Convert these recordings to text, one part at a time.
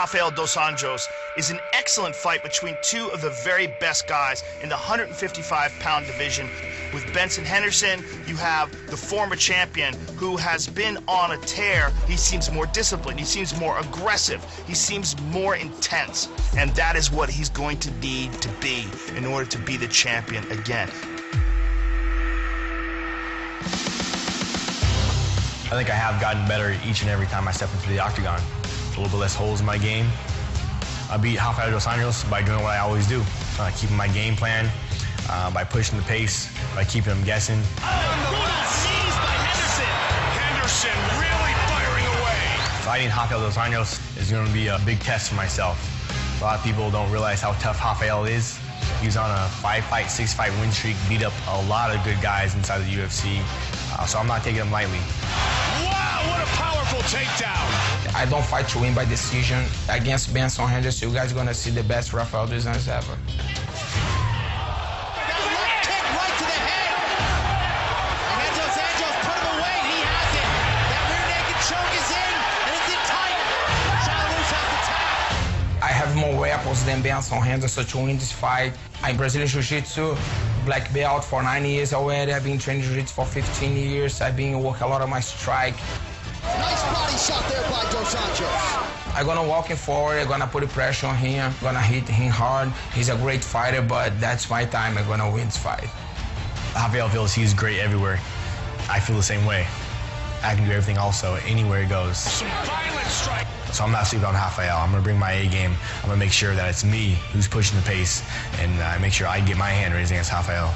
Rafael dos Anjos is an excellent fight between two of the very best guys in the 155-pound division. With Benson Henderson, you have the former champion who has been on a tear. He seems more disciplined, he seems more aggressive, he seems more intense, and that is what he's going to need to be in order to be the champion again. I think I have gotten better each and every time I step into the octagon. A little bit less holes in my game. I beat Rafael dos Anjos by doing what I always do, keeping my game plan, by pushing the pace, by keeping them guessing. Seized by Henderson. Henderson really firing away. Fighting Rafael dos Anjos is going to be a big test for myself. A lot of people don't realize how tough Rafael is. He's on a 5-fight, 6-fight win streak, beat up a lot of good guys inside the UFC, so I'm not taking him lightly. Wow, what a powerful takedown. I don't fight to win by decision. Against Benson Henderson, you guys are gonna see the best Rafael dos Anjos ever. Left kick right to the head. And Dos Anjos put him away. He has it. That rear naked choke is in, and it's in tight. Charles has the tap. I have more weapons than Benson Henderson to win this fight. I'm Brazilian Jiu-Jitsu, black belt for 9 years already. I've been training Jiu-Jitsu for 15 years. I've been working a lot on my strike. Nice body shot there by Dos Anjos. I'm gonna walk him forward, I'm gonna put the pressure on him, I'm gonna hit him hard. He's a great fighter, but that's my time. I'm gonna win this fight. Rafael feels he's great everywhere. I feel the same way. I can do everything also, anywhere he goes. Some violent strike. So I'm not sleeping on Rafael. I'm gonna bring my A game. I'm gonna make sure that it's me who's pushing the pace, and I make sure I get my hand raised against Rafael.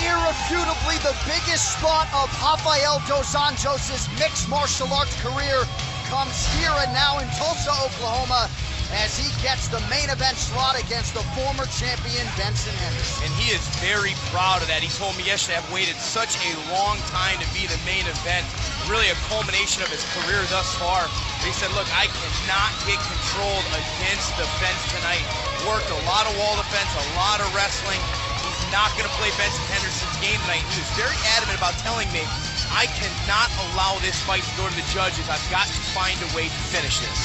Irrefutably the biggest spot of Rafael dos Anjos' mixed martial arts career comes here and now in Tulsa, Oklahoma, as he gets the main event slot against the former champion Benson Henderson. And he is very proud of that. He told me yesterday, I've waited such a long time to be the main event, really a culmination of his career thus far. He said, look, I cannot get controlled against the fence tonight. Worked a lot of wall defense, a lot of wrestling. Not going to play Benson Henderson's game tonight. He was very adamant about telling me, I cannot allow this fight to go to the judges. I've got to find a way to finish this.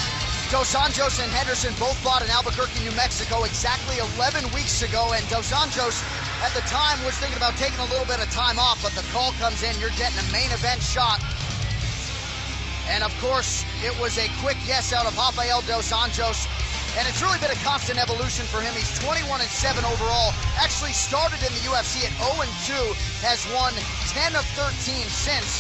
Dos Anjos and Henderson both fought in Albuquerque, New Mexico exactly 11 weeks ago, and Dos Anjos at the time was thinking about taking a little bit of time off, but the call comes in, you're getting a main event shot. And of course, it was a quick yes out of Rafael dos Anjos. And it's really been a constant evolution for him. He's 21-7 overall. Actually started in the UFC at 0-2, has won 10 of 13 since.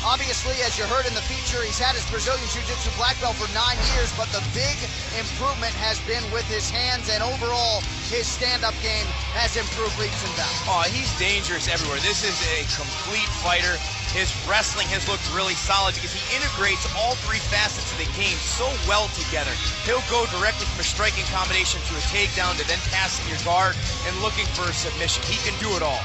Obviously, as you heard in the feature, he's had his Brazilian Jiu-Jitsu black belt for 9 years, but the big improvement has been with his hands, and overall, his stand-up game has improved leaps and bounds. Oh, he's dangerous everywhere. This is a complete fighter. His wrestling has looked really solid because he integrates all three facets of the game so well together. He'll go directly from a striking combination to a takedown to then passing your guard and looking for a submission. He can do it all.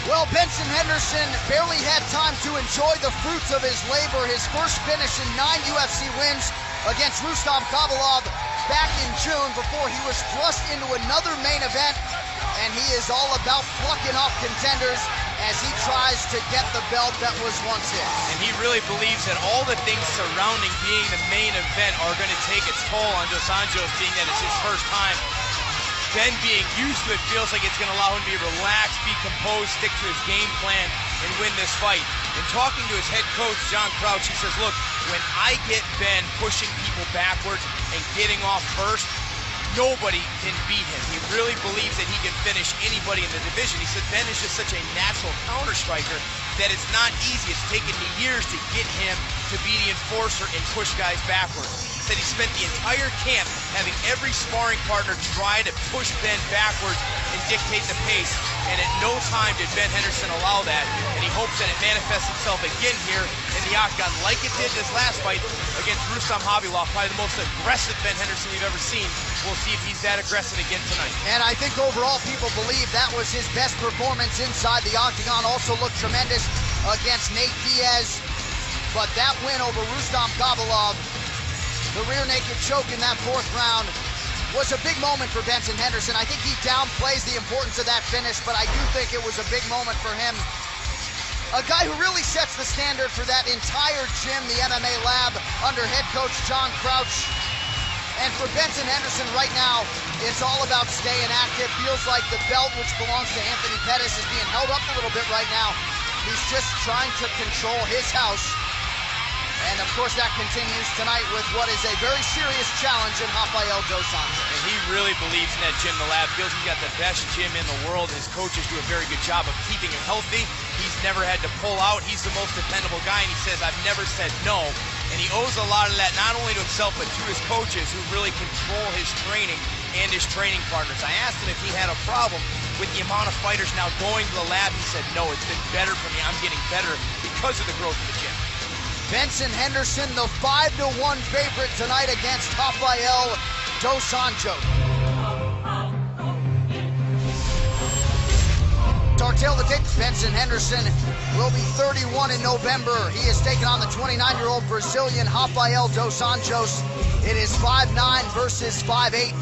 Well, Benson Henderson barely had time to enjoy the fruits of his labor. His first finish in 9 UFC wins against Rustam Kabalov back in June before he was thrust into another main event. And he is all about plucking off contenders as he tries to get the belt that was once his. And he really believes that all the things surrounding being the main event are going to take its toll on Dos Anjos, being that it's his first time. Ben being used to it feels like it's going to allow him to be relaxed, be composed, stick to his game plan, and win this fight. In talking to his head coach, John Crouch, he says, look, when I get Ben pushing people backwards and getting off first, nobody can beat him. He really believes that he can finish anybody in the division. He said Ben is just such a natural counter striker that it's not easy. It's taken me years to get him to be the enforcer and push guys backwards. He said he spent the entire camp having every sparring partner try to push Ben backwards and dictate the pace. And at no time did Ben Henderson allow that. And he hopes that it manifests itself again here in the octagon like it did this last fight against Rustam Khabilov, probably the most aggressive Ben Henderson we've ever seen. We'll see if he's that aggressive again tonight. And I think overall people believe that was his best performance inside the octagon. Also looked tremendous against Nate Diaz. But that win over Rustam Khabilov, the rear naked choke in that 4th round, was a big moment for Benson Henderson. I think he downplays the importance of that finish, but I do think it was a big moment for him. A guy who really sets the standard for that entire gym, the MMA lab, under head coach John Crouch. And for Benson Henderson right now, it's all about staying active. Feels like the belt, which belongs to Anthony Pettis, is being held up a little bit right now. He's just trying to control his house. And of course that continues tonight with what is a very serious challenge in Rafael dos Anjos. And he really believes in that gym, the lab. Feels he's got the best gym in the world. His coaches do a very good job of keeping him healthy. He's never had to pull out. He's the most dependable guy, and he says, I've never said no. And he owes a lot of that not only to himself, but to his coaches who really control his training and his training partners. I asked him if he had a problem with the amount of fighters now going to the lab. He said, no, it's been better for me. I'm getting better because of the growth of the gym. Benson Henderson, the 5-1 favorite tonight against Rafael dos Anjos. Our tale of the tape, Benson Henderson will be 31 in November. He is taking on the 29-year-old Brazilian Rafael dos Anjos. It is 5'9" versus 5'8".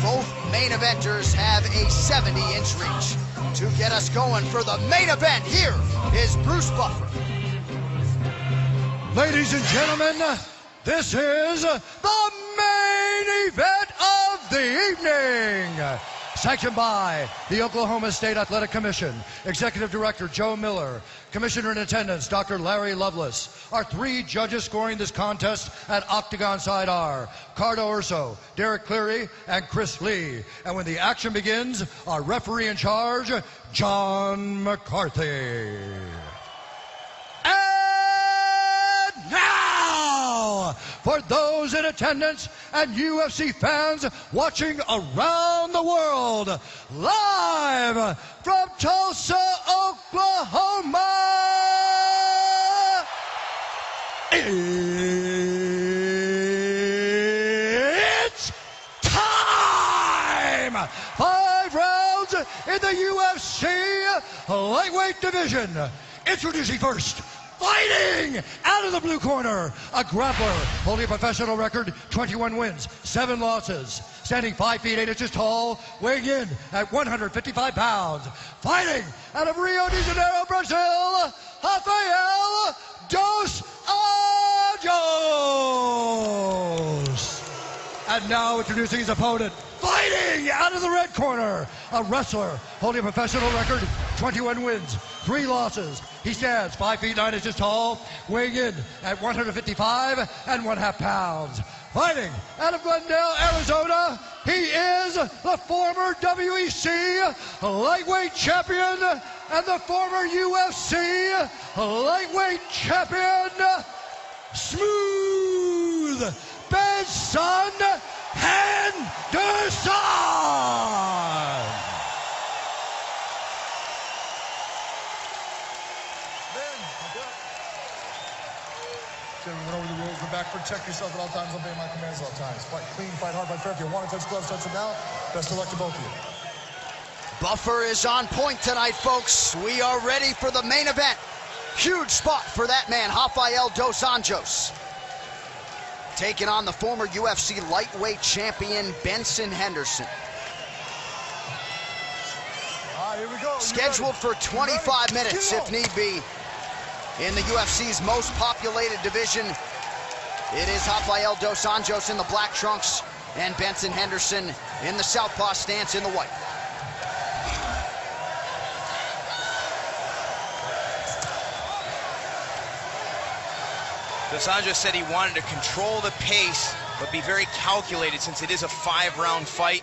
Both main eventers have a 70-inch reach. To get us going for the main event, here is Bruce Buffer. Ladies and gentlemen, this is the main event of the evening. Sanctioned by the Oklahoma State Athletic Commission, Executive Director Joe Miller, Commissioner in Attendance Dr. Larry Lovelace. Our 3 judges scoring this contest at Octagon side are Cardo Urso, Derek Cleary, and Chris Lee. And when the action begins, our referee in charge, John McCarthy. Now, for those in attendance and UFC fans watching around the world, live from Tulsa, Oklahoma, it's time! 5 rounds in the UFC lightweight division. Introducing first, fighting out of the blue corner, a grappler holding a professional record, 21 wins, 7 losses, standing 5 feet 8 inches tall, weighing in at 155 pounds, fighting out of Rio de Janeiro, Brazil, Rafael dos Anjos. And now introducing his opponent, fighting out of the red corner, a wrestler holding a professional record, 21 wins, 3 losses. He stands 5 feet 9 inches tall, weighing in at 155.5 pounds. Fighting out of Glendale, Arizona, he is the former WEC lightweight champion and the former UFC lightweight champion, Smooth Benson Henderson. Gentlemen, went over the rules. We're back. Protect yourself at all times. Obey my commands at all times. Fight clean, fight hard, fight fair. If you want to touch gloves, touch them now. Best of luck to both of you. Buffer is on point tonight, folks. We are ready for the main event. Huge spot for that man, Rafael dos Anjos. Taking on the former UFC lightweight champion, Benson Henderson. Here we go. Scheduled for 25 minutes, if need be. In the UFC's most populated division, it is Rafael dos Anjos in the black trunks and Benson Henderson in the southpaw stance in the white. Dos Anjos said he wanted to control the pace, but be very calculated since it is a 5-round fight,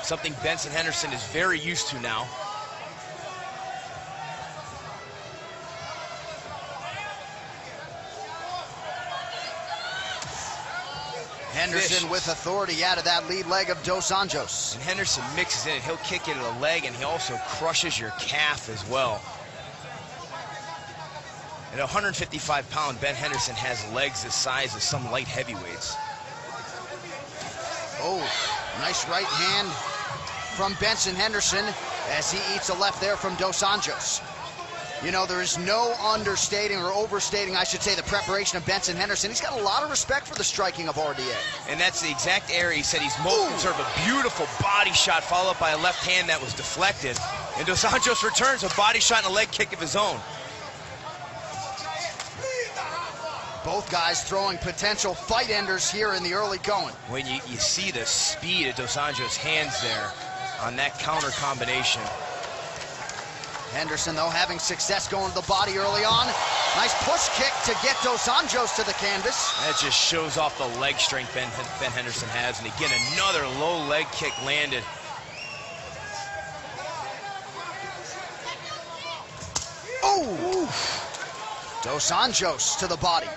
something Benson Henderson is very used to now. Henderson with authority out of that lead leg of dos Anjos. And Henderson mixes in it. He'll kick into the leg, and he also crushes your calf as well. At 155-pound, Ben Henderson has legs the size of some light heavyweights. Oh, nice right hand from Benson Henderson as he eats a left there from dos Anjos. You know, there is no understating or overstating, I should say, the preparation of Benson Henderson. He's got a lot of respect for the striking of RDA. And that's the exact area he said he's most concerned. A beautiful body shot followed by a left hand that was deflected. And dos Anjos returns a body shot and a leg kick of his own. Both guys throwing potential fight enders here in the early going. When you see the speed of dos Anjos' hands there on that counter combination. Henderson, though, having success going to the body early on. Nice push kick to get dos Anjos to the canvas. That just shows off the leg strength Ben Henderson has. And again, another low leg kick landed. Oh! Dos Anjos to the body.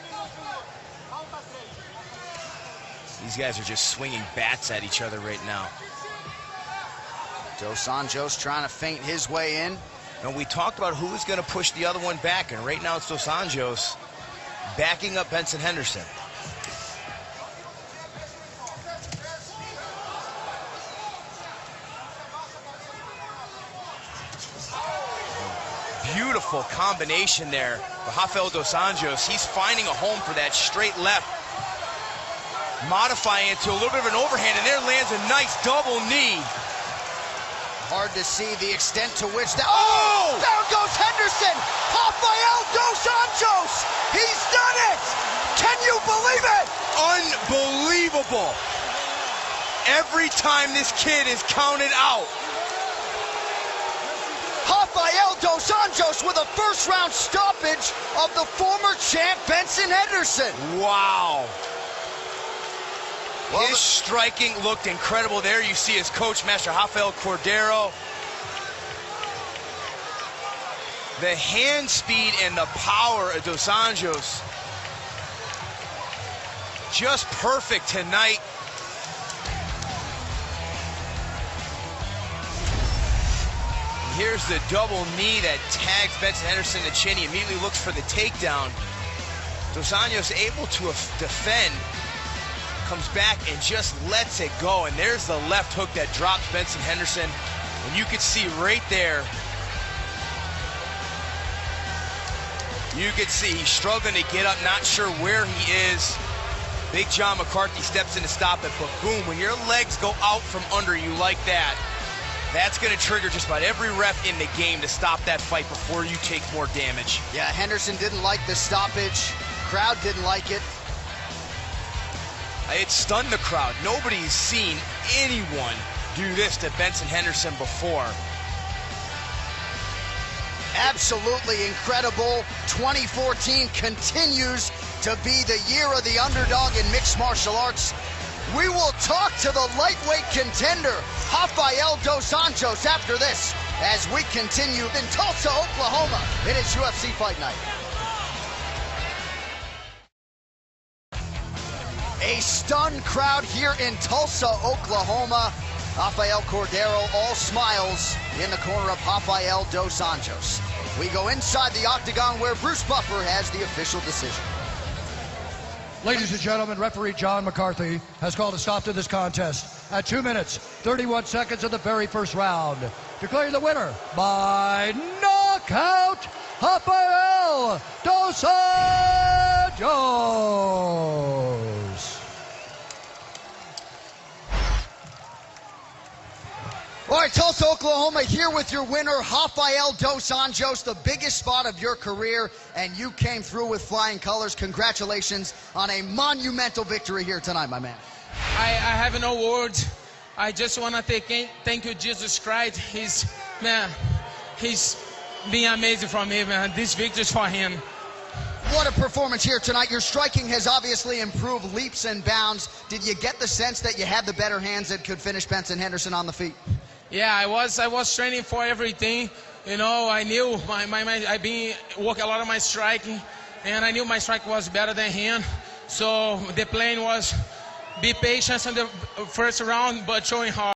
These guys are just swinging bats at each other right now. Dos Anjos trying to feint his way in. And we talked about who was going to push the other one back, and right now it's dos Anjos backing up Benson Henderson. Beautiful combination there for Rafael dos Anjos. He's finding a home for that straight left, modifying it to a little bit of an overhand, and there lands a nice double knee. Hard to see the extent to which that... Oh! Down goes Henderson! Rafael dos Anjos! He's done it! Can you believe it? Unbelievable! Every time this kid is counted out. Rafael dos Anjos with a first-round stoppage of the former champ Benson Henderson. Wow. Well, his striking looked incredible there. You see his coach, Master Rafael Cordero. The hand speed and the power of dos Anjos. Just perfect tonight. Here's the double knee that tags Benson Henderson in the chin. He immediately looks for the takedown. Dos Anjos able to defend. Comes back and just lets it go, and there's the left hook that drops Benson Henderson, and you could see right there, you could see he's struggling to get up, not sure where he is. Big John McCarthy steps in to stop it, but boom, when your legs go out from under you like that, that's going to trigger just about every ref in the game to stop that fight before you take more damage. Yeah, Henderson didn't like the stoppage, crowd didn't like it. It stunned the crowd. Nobody's seen anyone do this to Benson Henderson before. Absolutely incredible. 2014 continues to be the year of the underdog in mixed martial arts. We will talk to the lightweight contender, Rafael dos Anjos, after this, as we continue in Tulsa, Oklahoma. It is UFC Fight Night. A stunned crowd here in Tulsa, Oklahoma. Rafael Cordero, all smiles in the corner of Rafael dos Anjos. We go inside the octagon where Bruce Buffer has the official decision. Ladies and gentlemen, referee John McCarthy has called a stop to this contest at 2 minutes, 31 seconds of the very first round. declaring the winner by knockout, Rafael dos Anjos. All right, Tulsa, Oklahoma, here with your winner, Rafael dos Anjos, the biggest spot of your career, and you came through with flying colors. Congratulations on a monumental victory here tonight, my man. I have no words. I just want to thank you, Jesus Christ. He's been amazing for me, man. This victory is for him. What a performance here tonight. Your striking has obviously improved leaps and bounds. Did you get the sense that you had the better hands that could finish Benson Henderson on the feet? Yeah, I was training for everything. You know, I knew I've been working a lot on my striking, and I knew my strike was better than him. So the plan was be patient in the first round, but showing hard.